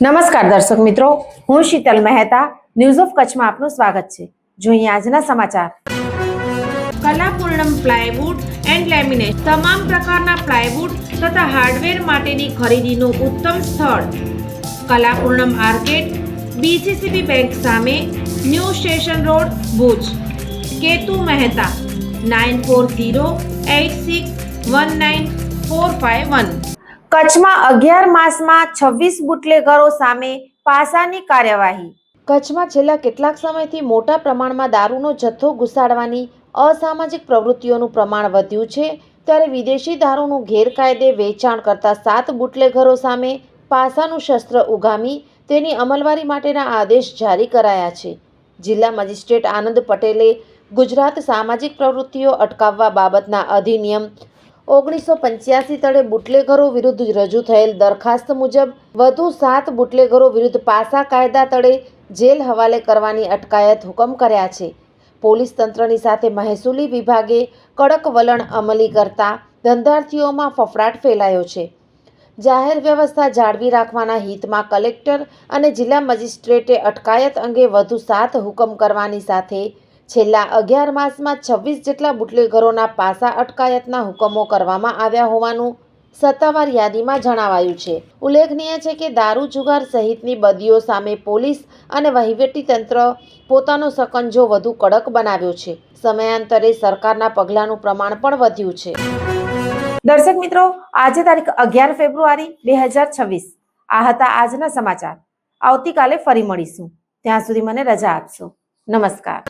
નમસ્કાર દર્શક મિત્રો, હું શીતલ મહેતા ન્યૂઝ ઓફ કચ્છમાં આપનું સ્વાગત છે। જોઈએ આજના સમાચાર। કલાપૂર્ણમ પ્લાયવુડ એન્ડ લેમિનેટ તમામ પ્રકારના પ્લાયવુડ તથા હાર્ડવેર માટેની ખરીદીનું ઉત્તમ સ્થળ કલાપૂર્ણમ આર્કેડ, BCCB બેંક સામે, new station road, Bhuj. Ketu Mehta 9408619451। કચ્છમાં 11 માસમાં 26 બુટલેગરો સામે પાસાની કાર્યવાહી। કચ્છમાં છેલ્લા કેટલાક સમયથી મોટા પ્રમાણમાં દારૂનો જથ્થો ઘુસાડવાની અસામાજિક પ્રવૃત્તિઓનું પ્રમાણ વધ્યું છે, ત્યારે વિદેશી દારૂનું ગેરકાયદે વેચાણ કરતા 7 બુટલેગરો સામે પાસાનું શસ્ત્ર ઉગામી તેની અમલવારી માટેના આદેશ જારી કરાયા છે। જિલ્લા મેજિસ્ટ્રેટ આનંદ પટેલે ગુજરાત સામાજિક પ્રવૃત્તિઓ અટકાવવા બાબતના અધિનિયમ 1985 તળે બુટલેગરો વિરુદ્ધ રજૂ થયેલ દરખાસ્ત મુજબ વધુ 7 બુટલેગરો વિરુદ્ધ પાસા કાયદા તળે જેલ હવાલે કરવાની અટકાયત હુકમ કર્યા છે। પોલીસ તંત્રની સાથે મહેસૂલી વિભાગે કડક વલણ અમલી કરતા ધંધાર્થીઓમાં ફફડાટ ફેલાયો છે। જાહેર વ્યવસ્થા જાળવી રાખવાના હિતમાં કલેક્ટર અને જિલ્લા મેજિસ્ટ્રેટે અટકાયત અંગે વધુ 7 હુકમ કરવાની સાથે છેલ્લા 11 માસમાં 26 જેટલા બુટલેગરોના પાસા અટકાયતના હુકમો કરવામાં આવ્યા હોવાનું સત્તાવાર યાદીમાં જણાવાયું છે। ઉલ્લેખનીય છે કે દારૂ જુગાર સહિતની બદીઓ સામે પોલીસ અને વહીવટીતંત્ર પોતાનો સકંજો વધુ કડક બનાવ્યો છે। સમયાંતરે સરકારના પગલાંનું પ્રમાણ પણ વધ્યું છે। દર્શક મિત્રો, આજે તારીખ 11 ફેબ્રુઆરી 2026 આ હતા આજના સમાચાર। આવતીકાલે ફરી મળીશું, ત્યાં સુધી મને રજા આપશો। નમસ્કાર।